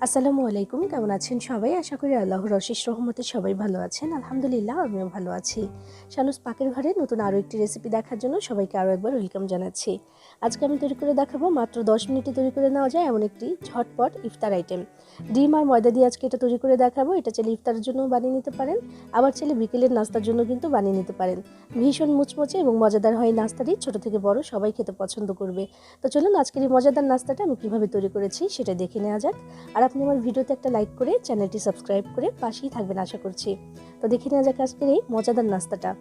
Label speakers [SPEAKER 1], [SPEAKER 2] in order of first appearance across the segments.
[SPEAKER 1] আসসালামু আলাইকুম, কেমন আছেন সবাই? আশা করি আল্লাহর অশেষ রহমতে সবাই ভালো আছেন। আলহামদুলিল্লাহ, আমিও ভালো আছি। শানুস পাকের ঘরে নতুন আরও একটি রেসিপি দেখার জন্য সবাইকে আরও একবার ওয়েলকাম জানাচ্ছি। আজকে আমি তৈরি করে দেখাবো মাত্র 10 মিনিটে তৈরি করে নেওয়া যায় এমন একটি ঝটপট ইফতার আইটেম। ডিম আর ময়দা দিয়ে আজকে এটা তৈরি করে দেখাবো। এটা চাইলে ইফতারের জন্য বানিয়ে নিতে পারেন, আবার চাইলে বিকেলের নাস্তার জন্য কিন্তু বানিয়ে নিতে পারেন। ভীষণ মুচমুচে এবং মজাদার হয় নাস্তাটি, ছোট থেকে বড় সবাই খেতে পছন্দ করবে। তো চলুন আজকের এই মজাদার নাস্তাটা আমি কীভাবে তৈরি করেছি সেটা দেখে নেওয়া যাক। আর আপনি আমার ভিডিওতে একটা লাইক করে চ্যানেলটি সাবস্ক্রাইব করে পাশেই থাকবেন আশা করছি। তো দেখে নেওয়া যাক আজকের এই মজাদার নাস্তাটা।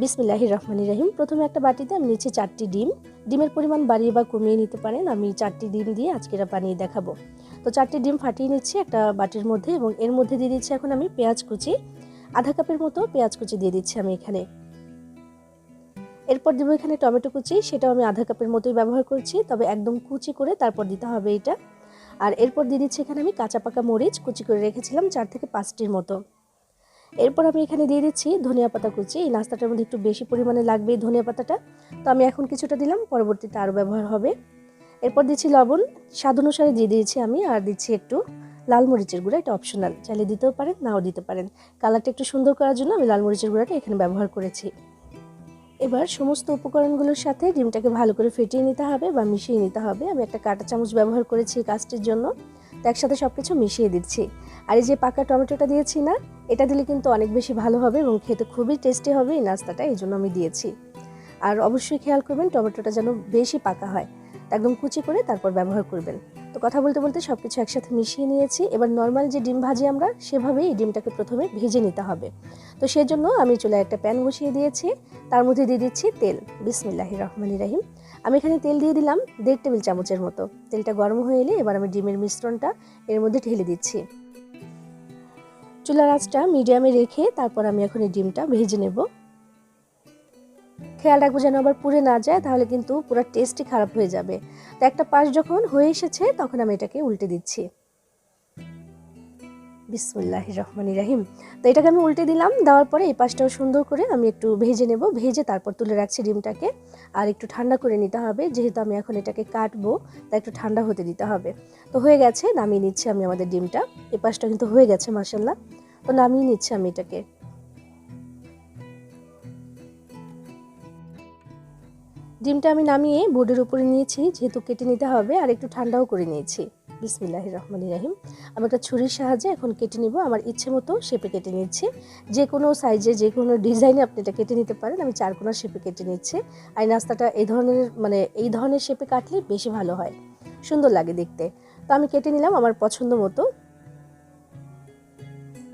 [SPEAKER 1] বিসমিল্লাহির রহমানির রহিম। প্রথমে একটা বাটিতে আমি নিচ্ছি 4টি ডিম। ডিমের পরিমাণ বাড়িয়ে বা কমিয়ে নিতে পারেন। আমি 4টি ডিম দিয়ে আজকে এটা বানিয়ে দেখাবো। তো 4টি ডিম ফাটিয়ে নিচ্ছি একটা বাটির মধ্যে এবং এর মধ্যে দিয়ে দিচ্ছি এখন আমি পেঁয়াজ কুচি। আধা কাপের মতো পেঁয়াজ কুচি দিয়ে দিচ্ছি আমি এখানে। এরপর দেবো এখানে টমেটো কুচি, সেটাও আমি আধা কাপের মতোই ব্যবহার করছি, তবে একদম কুচি করে তারপর দিতে হবে এটা। আর এরপর দিয়ে দিচ্ছি এখানে আমি কাঁচা পাকা মরিচ কুচি করে রেখেছিলাম 4 থেকে 5টির মতো। এরপর আমি এখানে দিয়ে দিচ্ছি ধনিয়া পাতা কুচি। এই নাস্তাটার মধ্যে একটু বেশি পরিমাণে লাগবে এই ধনিয়া পাতাটা, তো আমি এখন কিছুটা দিলাম, পরবর্তীতে আরও ব্যবহার হবে। এরপর দিচ্ছি লবণ, স্বাদ অনুসারে দিয়ে দিয়েছি আমি, আর দিচ্ছি একটু লাল মরিচের গুঁড়া। এটা অপশনাল, চাইলে দিতেও পারেন নাও দিতে পারেন। কালারটা একটু সুন্দর করার জন্য আমি লাল মরিচের গুঁড়াটা এখানে ব্যবহার করেছি। এবার সমস্ত উপকরণগুলোর সাথে ডিমটাকে ভালো করে ফেটিয়ে নিতে হবে বা মিশিয়ে নিতে হবে। আমি একটা কাঁটা চামচ ব্যবহার করেছি এই কাজটির জন্য। তো একসাথে সব কিছু মিশিয়ে দিচ্ছি। আর এই যে পাকা টমেটোটা দিয়েছি না, এটা দিলে কিন্তু অনেক বেশি ভালো হবে এবং খেতে খুবই টেস্টি হবে এই নাস্তাটা, এই জন্য আমি দিয়েছি। আর অবশ্যই খেয়াল করবেন টমেটোটা যেন বেশি পাকা হয়, একদম কুচি করে তারপর ব্যবহার করবেন। তো কথা বলতে বলতে সব কিছু একসাথে মিশিয়ে নিয়েছি। এবার নর্মাল যে ডিম ভাজি আমরা, সেভাবেই এই ডিমটাকে প্রথমে ভেজে নিতে হবে। তো সেজন্য আমি চুলায় একটা প্যান বসিয়ে দিয়েছি, তার মধ্যে দিয়ে দিচ্ছি তেল। বিসমিল্লাহির রহমানির রহিম। আমি এখানে তেল দিয়ে দিলাম 1.5 টেবিল চামচের মতো। তেলটা গরম হয়ে এলে এবার আমি ডিমের মিশ্রণটা এর মধ্যে ঢেলে দিচ্ছি। চুলার আঁচটা মিডিয়ামে রেখে তারপর আমি এখন এই ডিমটা ভেজে নেব। খেয়াল রাখবো যেন আবার পুড়ে না যায়, তাহলে কিন্তু পুরো টেস্টই খারাপ হয়ে যাবে। তো একটা পাশ যখন হয়ে এসেছে তখন আমি এটাকে উল্টে দিচ্ছি। বিসমিল্লাহির রহমানির রহিম। তো এটাকে আমি উল্টে দিলাম, দেওয়ার পরে এই পাশটাও সুন্দর করে আমি একটু ভেজে নেব। ভেজে তারপর তুলে রাখছি ডিমটাকে। আর একটু ঠান্ডা করে নিতে হবে, যেহেতু আমি এখন এটাকে কাটবো তাই একটু ঠান্ডা হতে দিতে হবে। তো হয়ে গেছে, নামিয়ে নিচ্ছি আমি আমাদের ডিমটা। এই পাশটা কিন্তু হয়ে গেছে মাশাআল্লাহ। তো নামিয়ে নিচ্ছি আমি এটাকে। ডিমটা আমি নামিয়ে বোর্ডের উপরে নিয়েছি, যেহেতু কেটে নিতে হবে, আর একটু ঠান্ডাও করে নিয়েছি। বিসমিল্লাহির রহমানির রহিম। আমি একটা ছুরির সাহায্যে এখন কেটে নিব, আমার ইচ্ছে মতো শেপে কেটে নিচ্ছি। যে কোনো সাইজে যে কোনো ডিজাইনে আপনি এটা কেটে নিতে পারেন। আমি চারকোনা শেপে কেটে নিচ্ছি। আর এই নাস্তাটা এই ধরনের শেপে কাটলে বেশি ভালো হয়, সুন্দর লাগে দেখতে। তো আমি কেটে নিলাম আমার পছন্দ মতো।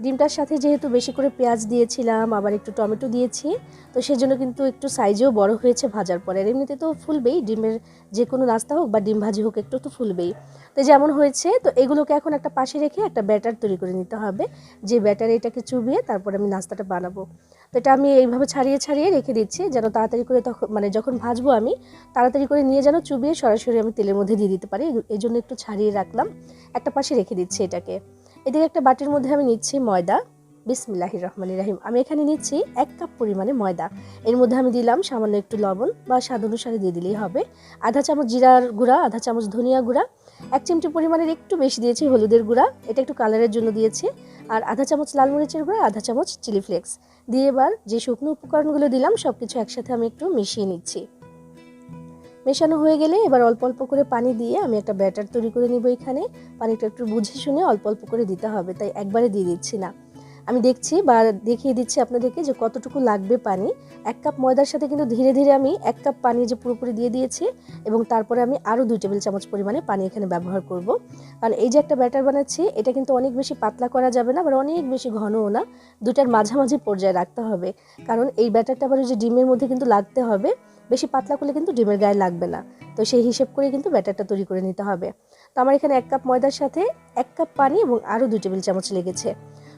[SPEAKER 1] ডিমটার সাথে যেহেতু বেশি করে পেঁয়াজ দিয়েছিলাম, আবার একটু টমেটো দিয়েছি, তো সেজন্য কিন্তু একটু সাইজেও বড় হয়েছে ভাজার পরে। আর এমনিতে তো ফুলবেই, ডিমের যে কোনো নাস্তা হোক বা ডিম ভাজি হোক একটু তো ফুলবেই। তো যেমন হয়েছে, তো এগুলোকে এখন একটা পাশে রেখে একটা ব্যাটার তৈরি করে নিতে হবে। যে ব্যাটারে এটাকে চুবিয়ে তারপর আমি নাস্তাটা বানাবো। তো এটা আমি এইভাবে ছাড়িয়ে ছাড়িয়ে রেখে দিচ্ছি, যেন তাড়াতাড়ি করে তখন যখন ভাজবো আমি তাড়াতাড়ি করে নিয়ে যেন চুবিয়ে সরাসরি আমি তেলের মধ্যে দিয়ে দিতে পারি। এই জন্য একটু ছাড়িয়ে রাখলাম, একটা পাশে রেখে দিচ্ছি এটাকে। এদিকে একটা বাটির মধ্যে আমি নিচ্ছি ময়দা। বিসমিল্লাহির রহমানির রহিম। আমি এখানে নিচ্ছি 1 কাপ পরিমাণে ময়দা। এর মধ্যে আমি দিলাম সামান্য একটু লবণ বা স্বাদ অনুসারে দিয়ে দিলেই হবে। আধা চামচ জিরার গুঁড়া, আধা চামচ ধনিয়া গুঁড়া, 1 চিমটি পরিমাণের একটু বেশি দিয়েছি হলুদের গুঁড়া, এটা একটু কালারের জন্য দিয়েছি। আর আধা চামচ লাল মরিচের গুঁড়া, আধা চামচ চিলি ফ্লেক্স দিয়ে এবার যে শুকনো উপকরণগুলো দিলাম সব কিছু একসাথে আমি একটু মিশিয়ে নিচ্ছি। মেশানো হয়ে গেলে এবার অল্প অল্প করে পানি দিয়ে আমি একটা ব্যাটার তৈরি করে নিব। এখানে পানিটা একটু বুঝে শুনে অল্প অল্প করে দিতে হবে, তাই একবারে দিয়ে দিচ্ছি না। আমি দেখছি বা দেখিয়ে দিচ্ছি আপনাদেরকে যে কতটুকু লাগবে পানি। 1 কাপ ময়দার সাথে কিন্তু ধীরে ধীরে আমি 1 কাপ পানি যে পুরোপুরি দিয়ে দিয়েছি, এবং তারপরে আমি আরও 2 টেবিল চামচ পরিমাণে পানি এখানে ব্যবহার করব। কারণ এই যে একটা ব্যাটার বানাচ্ছি, এটা কিন্তু অনেক বেশি পাতলা করা যাবে না, আবার অনেক বেশি ঘনও না, দুটার মাঝামাঝি পর্যায়ে রাখতে হবে। কারণ এই ব্যাটারটা আবার যে ডিমের মধ্যে কিন্তু লাগতে হবে, বেশি পাতলা করলে কিন্তু ডিমের গায়ে লাগবে না। তো সেই হিসেব করে কিন্তু ব্যাটারটা তৈরি করে নিতে হবে। তো আমার এখানে 1 কাপ ময়দার সাথে 1 কাপ পানি এবং আরও 2 টেবিল চামচ লেগেছে।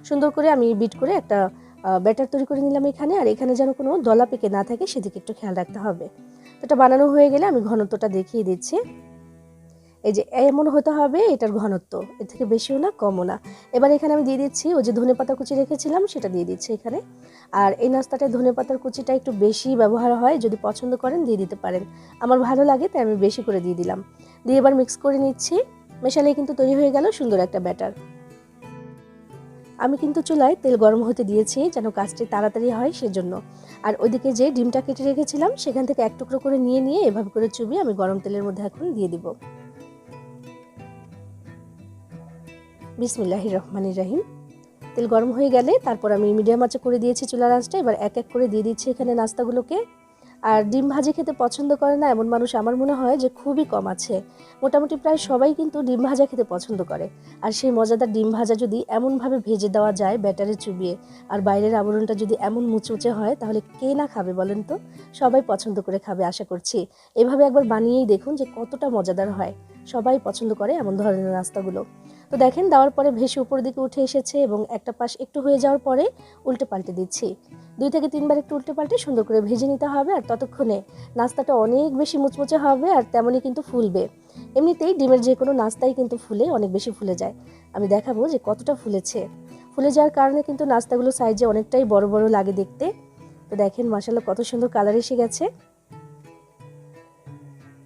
[SPEAKER 1] সুন্দর করে আমি বিট করে একটা ব্যাটার তৈরি করে নিলাম এখানে। আর এখানে যেন কোনো দলা পেকে না থাকে সেদিকে একটু খেয়াল রাখতে হবে। তো এটা বানানো হয়ে গেলে আমি ঘনত্বটা দেখিয়ে দিচ্ছি। এই যে এমন হতে হবে এটার ঘনত্ব, এর থেকে বেশিও না কমও না। এবার এখানে আমি দিয়ে দিচ্ছি ওই যে ধনেপাতা কুচি রেখেছিলাম, সেটা দিয়ে দিচ্ছি এখানে। আর এই নাস্তাটায় ধনেপাতার কুচিটা একটু বেশি ব্যবহার হয়, যদি পছন্দ করেন দিয়ে দিতে পারেন। আমার ভালো লাগে তাই আমি বেশি করে দিয়ে দিলাম। দিয়ে এবার মিক্স করে নিচ্ছি। মেশালেই কিন্তু তৈরি হয়ে গেল সুন্দর একটা ব্যাটার। আমি কিন্তু চুলায় তেল গরম হতে দিয়েছি যেন কাজটি তাড়াতাড়ি হয় সেজন্য। আর ওইদিকে যে ডিমটা কেটে রেখেছিলাম সেখান থেকে এক টুকরো করে নিয়ে এভাবে করে চুবিয়ে আমি গরম তেলের মধ্যে এখন দিয়ে দিব। বিসমিল্লাহির রহমানির রহিম। তেল গরম হয়ে গেলে তারপর আমি মিডিয়াম আঁচে করে দিয়েছি চুলার আঁচটা। এবার এক এক করে দিয়ে দিচ্ছি এখানে নাস্তাগুলোকে। আর ডিম ভাজি খেতে পছন্দ করে না এমন মানুষ আমার মনে হয় যে খুবই কম আছে। মোটামুটি প্রায় সবাই কিন্তু ডিম ভাজা খেতে পছন্দ করে। আর সেই মজাদার ডিম ভাজা যদি এমনভাবে ভেজে দেওয়া যায় ব্যাটারে চুবিয়ে, আর বাইরের আবরণটা যদি এমন মুচমুচে হয়, তাহলে কে না খাবে বলেন তো? সবাই পছন্দ করে খাবে আশা করছি। এভাবে একবার বানিয়েই দেখুন যে কতটা মজাদার হয়। সবাই পছন্দ করে এমন ধরনের নাস্তাগুলো। তো দেখেন দেওয়ার পরে ভেসে উপর দিকে উঠে এসেছে এবং একটা পাশ একটু হয়ে যাওয়ার পরে উল্টে পাল্টে দিচ্ছি। 2 থেকে 3 বার একটু উল্টে পাল্টে সুন্দর করে ভেজে নিতে হবে। আর ততক্ষণে নাস্তাটা অনেক বেশি মুচমুচে হবে আর তেমনই কিন্তু ফুলবে। এমনিতেই ডিমের যে কোনো নাস্তাই কিন্তু ফুলে অনেক বেশি ফুলে যায়। আমি দেখাবো যে কতটা ফুলেছে। ফুলে যাওয়ার কারণে কিন্তু নাস্তাগুলো সাইজে অনেকটাই বড় বড় লাগে দেখতে। তো দেখেন মাশাআল্লাহ কত সুন্দর কালার এসে গেছে।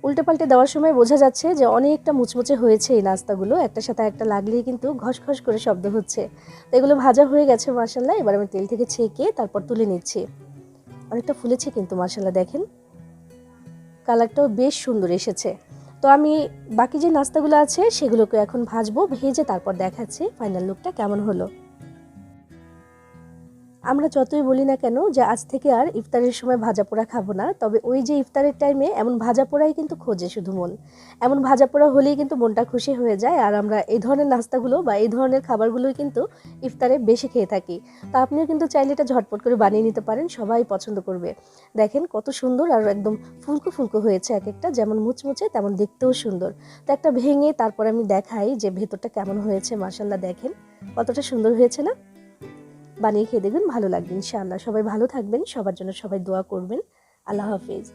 [SPEAKER 1] উল্টে পাল্টে দেওয়ার সময় বোঝা যাচ্ছে যে অনেকটা মুচমুচে হয়েছে এই নাস্তাগুলো। একটার সাথে একটা লাগলেই কিন্তু ঘসঘস করে শব্দ হচ্ছে। তো এগুলো ভাজা হয়ে গেছে মাশাআল্লাহ। এবার আমি তেল থেকে ছেঁকে তারপর তুলে নিচ্ছি। অনেকটা ফুলেছে কিন্তু মাশাআল্লাহ দেখেন। কালারটাও বেশ সুন্দর এসেছে। তো আমি বাকি যে নাস্তাগুলো আছে সেগুলোকে এখন ভাজবো, ভেজে তারপর দেখাচ্ছি ফাইনাল লুকটা কেমন হলো। আমরা যতই বলি না কেন যে আজ থেকে আর ইফতারের সময় ভাজা পোড়া খাবো না, তবে ওই যে ইফতারের টাইমে এমন ভাজা পোড়াই কিন্তু খোঁজে শুধু মন। এমন ভাজা পোড়া হলেই কিন্তু মনটা খুশি হয়ে যায়। আর আমরা এই ধরনের নাস্তাগুলো বা এই ধরনের খাবারগুলোই কিন্তু ইফতারে বেশি খেয়ে থাকি। তো আপনিও কিন্তু চাইলে এটা ঝটপট করে বানিয়ে নিতে পারেন, সবাই পছন্দ করবে। দেখেন কত সুন্দর আর একদম ফুলকো ফুলকো হয়েছে, এক একটা যেমন মুচমুচে তেমন দেখতেও সুন্দর। তো একটা ভেঙে তারপর আমি দেখাই যে ভেতরটা কেমন হয়েছে। মাশাআল্লাহ দেখেন কতটা সুন্দর হয়েছে না? বানিয়ে খেয়ে দেখবেন, ভালো লাগবে ইনশাআল্লাহ। সবাই ভালো থাকবেন, সবার জন্য সবাই দোয়া করবেন। আল্লাহ হাফেজ।